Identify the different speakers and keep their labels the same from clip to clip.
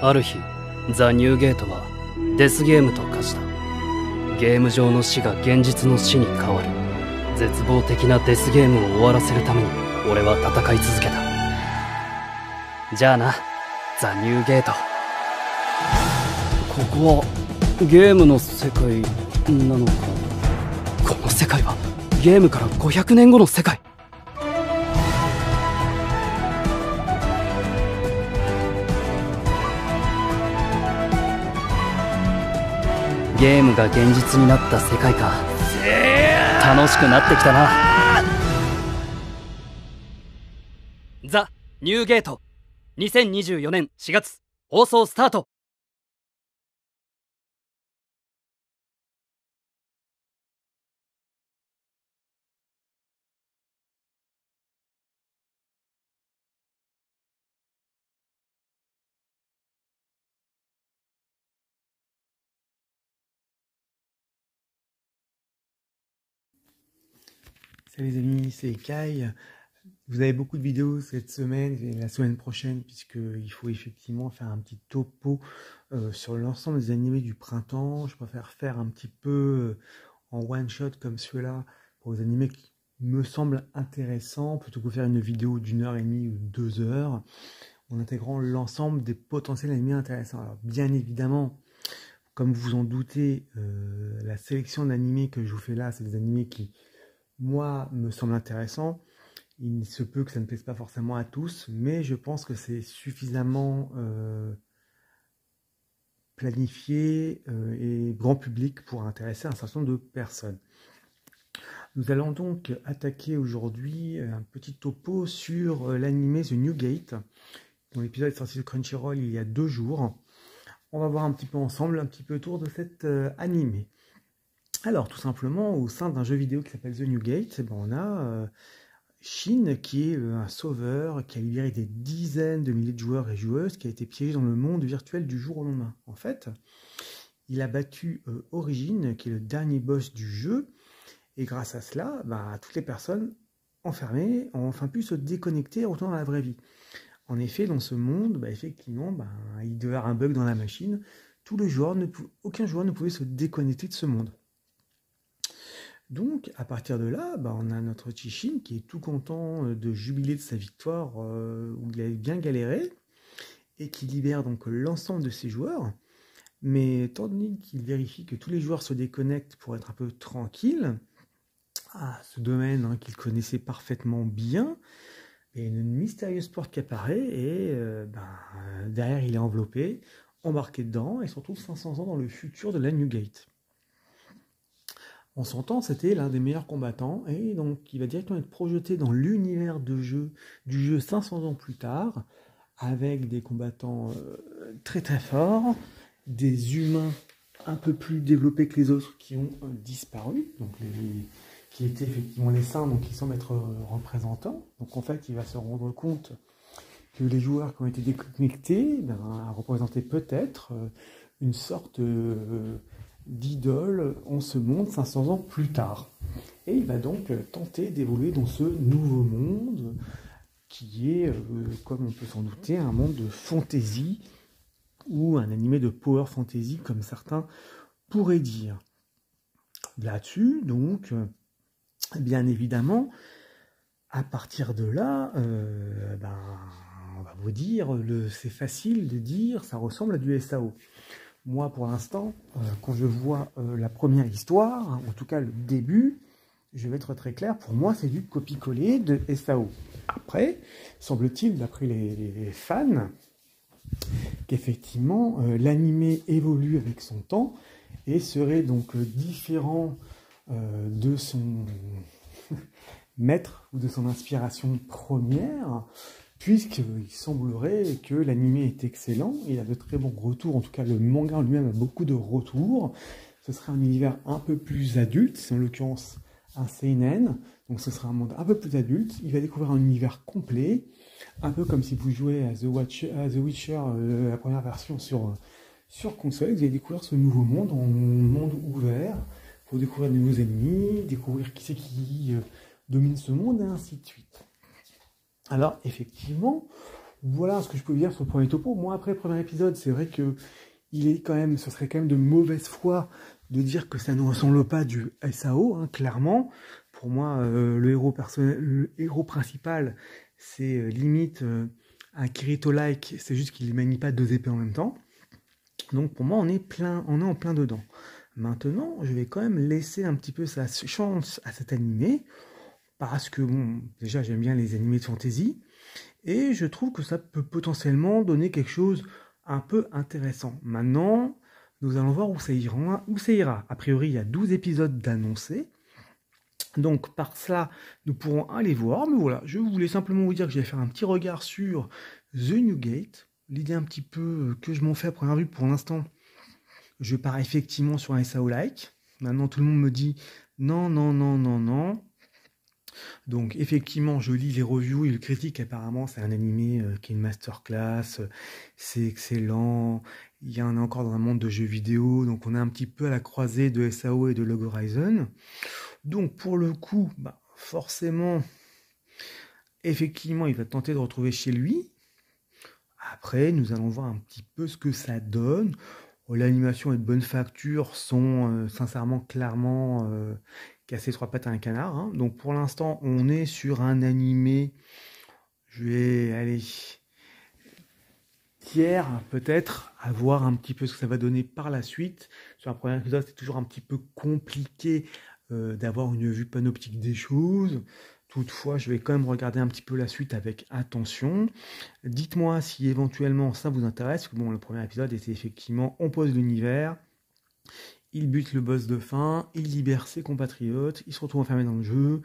Speaker 1: ある日、ザ・ニューゲートはデスゲームと化した。ゲーム上の死が現実の死に変わる。絶望的なデスゲームを終わらせるために俺は戦い続けた。じゃあな、ザ・ニューゲート。ここはゲームの世界なのか。この世界はゲームから500年後の世界。ゲームが現実になった世界か。楽しくなってきたな。ザ・ニューゲート2024年4月放送スタート。
Speaker 2: Salut les amis, c'est Kai. Vous avez beaucoup de vidéos cette semaine et la semaine prochaine, puisqu'il faut effectivement faire un petit topo sur l'ensemble des animés du printemps. Je préfère faire un petit peu en one shot comme ceux-là pour les animés qui me semblent intéressants, plutôt que faire une vidéo d'1h30 ou 2 heures, en intégrant l'ensemble des potentiels animés intéressants. Alors bien évidemment, comme vous en doutez, la sélection d'animés que je vous fais là, c'est des animés qui, moi, me semblent intéressants. Il se peut que ça ne plaise pas forcément à tous, mais je pense que c'est suffisamment planifié et grand public pour intéresser un certain nombre de personnes. Nous allons donc attaquer aujourd'hui un petit topo sur l'anime The New Gate, dont l'épisode est sorti de Crunchyroll il y a 2 jours. On va voir un petit peu ensemble, un petit peu autour de cet animé. Alors, tout simplement, au sein d'un jeu vidéo qui s'appelle The New Gate, on a Shin, qui est un sauveur, qui a libéré des dizaines de milliers de joueurs et joueuses, qui a été piégé dans le monde virtuel du jour au lendemain. En fait, il a battu Origin, qui est le dernier boss du jeu, et grâce à cela, toutes les personnes enfermées ont enfin pu se déconnecter et retourner dans la vraie vie. En effet, dans ce monde, effectivement, il devait y avoir un bug dans la machine. Aucun joueur ne pouvait se déconnecter de ce monde. Donc, à partir de là, on a notre Chishin qui est tout content de jubiler de sa victoire où il a bien galéré et qui libère donc l'ensemble de ses joueurs. Mais étant donné qu'il vérifie que tous les joueurs se déconnectent pour être un peu tranquille, à ce domaine qu'il connaissait parfaitement bien, il y a une mystérieuse porte qui apparaît et derrière il est enveloppé, embarqué dedans et se retrouve 500 ans dans le futur de la New Gate. En son temps, c'était l'un des meilleurs combattants, et donc il va directement être projeté dans l'univers du jeu 500 ans plus tard, avec des combattants très très forts, des humains un peu plus développés que les autres qui ont disparu, donc qui étaient effectivement les saints, donc qui semblent être représentants. Donc en fait, il va se rendre compte que les joueurs qui ont été déconnectés représentaient peut-être une sorte d'idole en ce monde 500 ans plus tard. Et il va donc tenter d'évoluer dans ce nouveau monde qui est, comme on peut s'en douter, un monde de fantasy ou un animé de power fantasy comme certains pourraient dire. Là-dessus, donc, bien évidemment, à partir de là, on va vous dire, c'est facile de dire, ça ressemble à du SAO. Moi, pour l'instant, quand je vois la première histoire, en tout cas le début, je vais être très clair, pour moi, c'est du copier-coller de SAO. Après, semble-t-il, d'après les fans, qu'effectivement, l'animé évolue avec son temps et serait donc différent de son maître ou de son inspiration première, puisqu'il semblerait que l'anime est excellent, il a de très bons retours, en tout cas le manga en lui-même a beaucoup de retours. Ce serait un univers un peu plus adulte, c'est en l'occurrence un seinen, donc ce sera un monde un peu plus adulte. Il va découvrir un univers complet, un peu comme si vous jouez à The Witcher, la première version sur console. Vous allez découvrir ce nouveau monde, en monde ouvert, pour découvrir de nouveaux ennemis, découvrir qui c'est qui domine ce monde, et ainsi de suite. Alors, effectivement, Voilà ce que je peux dire sur le premier topo. Moi, après le premier épisode, c'est vrai que ce serait quand même de mauvaise foi de dire que ça ne ressemble pas du SAO, hein, clairement. Pour moi, le héros principal, c'est limite un Kirito-like, c'est juste qu'il ne manie pas deux épées en même temps. Donc pour moi, on est en plein dedans. Maintenant, je vais quand même laisser un petit peu sa chance à cet animé, parce que bon, déjà j'aime bien les animés de fantasy, et je trouve que ça peut potentiellement donner quelque chose un peu intéressant. Maintenant, nous allons voir où ça ira. A priori, il y a 12 épisodes d'annoncés. Donc par cela, nous pourrons aller voir. Mais voilà, je voulais simplement vous dire que j'allais faire un petit regard sur The New Gate. L'idée un petit peu que je m'en fais à première vue pour l'instant, je pars effectivement sur un SAO-like. Maintenant, tout le monde me dit non, non, non, non, non. Donc effectivement, je lis les reviews et le critique, apparemment c'est un animé qui est une masterclass, c'est excellent, il y en a encore dans un monde de jeux vidéo, donc on est un petit peu à la croisée de SAO et de Log Horizon. Donc pour le coup, forcément, effectivement, il va tenter de retrouver chez lui. Après, nous allons voir un petit peu ce que ça donne. L'animation est de bonne facture, sont sincèrement, clairement casser trois pattes à un canard. Hein. Donc pour l'instant, on est sur un animé, je vais aller tiers peut-être, à voir un petit peu ce que ça va donner par la suite. Sur un premier épisode, c'est toujours un petit peu compliqué d'avoir une vue panoptique des choses. Toutefois, je vais quand même regarder un petit peu la suite avec attention. Dites-moi si éventuellement ça vous intéresse. Bon, le premier épisode était effectivement, on pose l'univers, il bute le boss de fin, il libère ses compatriotes, il se retrouve enfermé dans le jeu,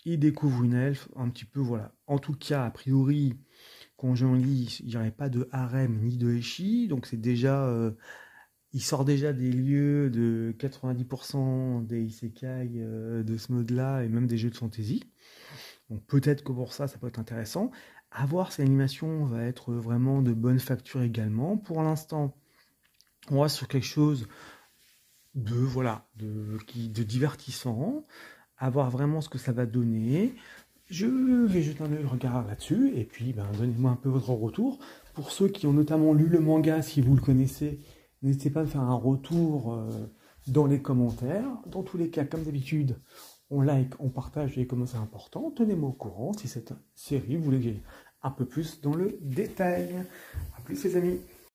Speaker 2: il découvre une elfe, un petit peu voilà. En tout cas, a priori, quand j'en lis, il n'y aurait pas de harem ni de eshi, donc c'est déjà... il sort déjà des lieux de 90% des isekai de ce mode-là et même des jeux de fantasy. Donc peut-être que pour ça, ça peut être intéressant. À voir si l'animation va être vraiment de bonne facture également. Pour l'instant, on reste sur quelque chose de divertissant. À voir vraiment ce que ça va donner. Je vais jeter un regard là-dessus et puis donnez-moi un peu votre retour. Pour ceux qui ont notamment lu le manga, si vous le connaissez, n'hésitez pas à me faire un retour dans les commentaires. Dans tous les cas, comme d'habitude, on like, on partage et comment c'est important. Tenez-moi au courant si cette série, vous voulez que j'aille un peu plus dans le détail. A plus les amis.